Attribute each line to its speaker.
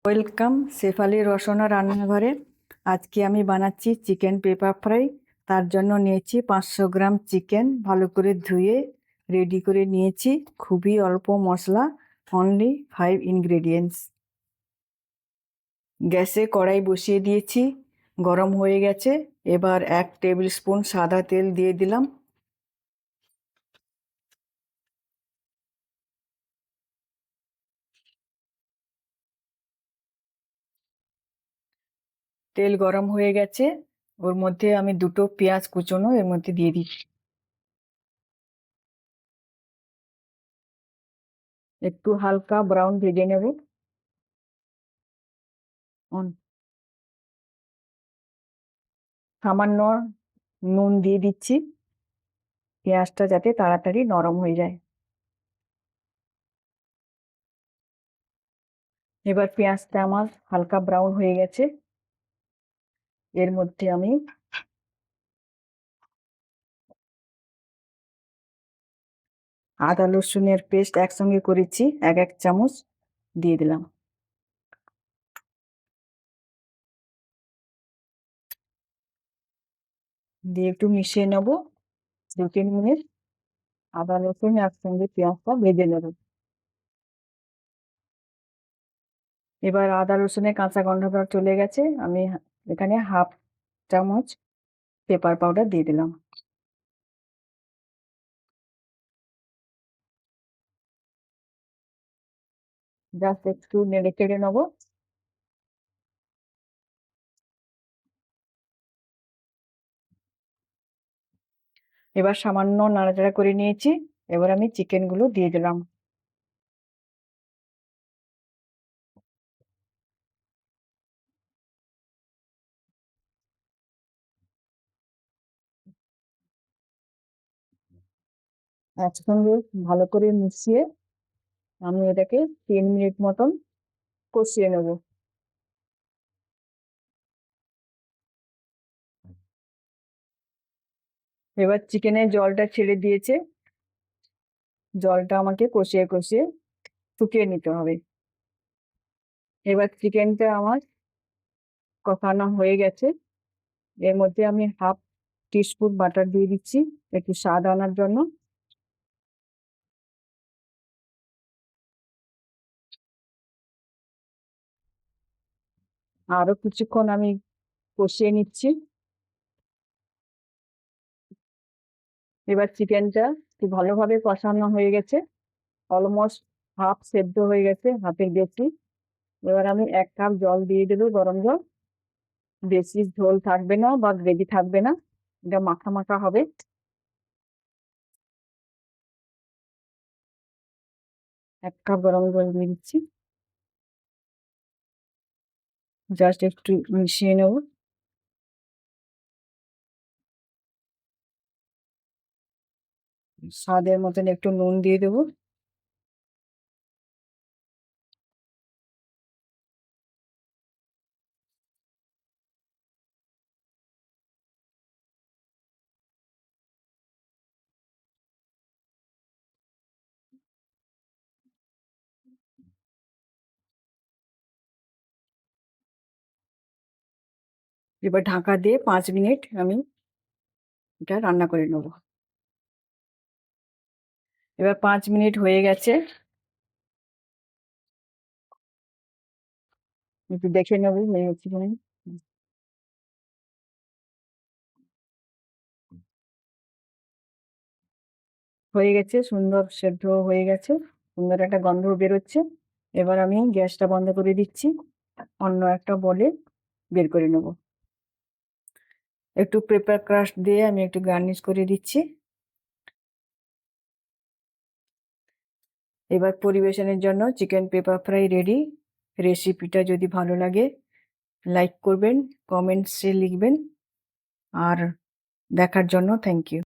Speaker 1: Welcome Shefali রসনা রান্নাঘরে। আজকে আমি বানাচ্ছি চিকেন পেপার ফ্রাই। তার জন্য নিয়েছি 500 গ্রাম চিকেন, ভালো করে ধুয়ে রেডি করে নিয়েছি। খুবই অল্প মশলা, অনলি 5 ইনগ্রেডিয়েন্টস। গ্যাসে কড়াই বসিয়ে দিয়েছি, গরম হয়ে গেছে। এবার 1 টেবিল স্পুন সাদা তেল দিয়ে দিলাম। তেল গরম হয়ে গেছে, ওর মধ্যে আমি 2টো পেঁয়াজ কুচোনো এর মধ্যে দিয়ে দিচ্ছি। একটু হালকা ব্রাউন ভেজে নেব। সামান্য নুন দিয়ে দিচ্ছি, পেঁয়াজটা যাতে তাড়াতাড়ি নরম হয়ে যায়। এবার পেঁয়াজটা আমার হালকা ব্রাউন হয়ে গেছে, এর মধ্যে আমি আদা রসুনের পেস্ট একসঙ্গে করেছি 1 চামচ দিয়ে দিলাম। দিয়ে একটু মিশিয়ে নেব 2-3 মিনিট। আদা রসুন একসঙ্গে পেঁয়াজটা ভেজে নেব। এবার আদা রসুনের কাঁচা গন্ধটা চলে গেছে, আমি এখানে 1/2 চামচ পেপার পাউডার দিয়ে দিলাম। জাস্ট একটু নেড়ে চেড়ে নেবো। এবার সামান্য নাড়াচাড়া করে নিয়েছি, এবার আমি চিকেনগুলো দিয়ে দিলাম। একসঙ্গে ভালো করে মিশিয়ে আমি এটাকে 3 মিনিট মতন কষিয়ে নেব। এবার চিকেনের জলটা ছেড়ে দিয়েছে, জলটা আমাকে কষিয়ে কষিয়ে শুকিয়ে নিতে হবে। এবার চিকেনটা আমার কষানো হয়ে গেছে, এর মধ্যে আমি 1/2 টিস্পুন বাটার দিয়ে দিচ্ছি একটু স্বাদ আনার জন্য। আরো কিছুক্ষণ আমি কষিয়ে নিচ্ছি। এবার চিকেনটা খুব ভালোভাবে কষানো হয়ে গেছে, অলমোস্ট হাফ সেদ্ধ হয়ে গেছে, হাফের বেশি। এবার আমি 1 কাপ জল দিয়ে দেবো, গরম জল। বেশি ঝোল থাকবে না বা গ্রেভি থাকবে না, এটা মাখা মাখা হবে। 1 কাপ গরম জল দিয়ে দিচ্ছি, জাস্ট একটু মিশিয়ে নেব। স্বাদের মতন একটু নুন দিয়ে দেবো। এবার ঢাকা দিয়ে 5 মিনিট আমি এটা রান্না করে নেব। এবার 5 মিনিট হয়ে গেছে, একটু দেখে নেবো হচ্ছে কিনা। হয়ে গেছে, সুন্দর সেদ্ধ হয়ে গেছে, সুন্দর একটা গন্ধ বেরোচ্ছে। এবার আমি গ্যাসটা বন্ধ করে দিচ্ছি, অন্য একটা বলে বের করে নেব। একটু পেপার ক্রাস্ট দিয়ে আমি একটু গার্নিশ করে দিচ্ছি। এবার পরিবেশনের জন্য চিকেন পেপার ফ্রাই রেডি। রেসিপিটা যদি ভালো লাগে লাইক করবেন, কমেন্টসে লিখবেন, আর দেখার জন্য থ্যাংক ইউ।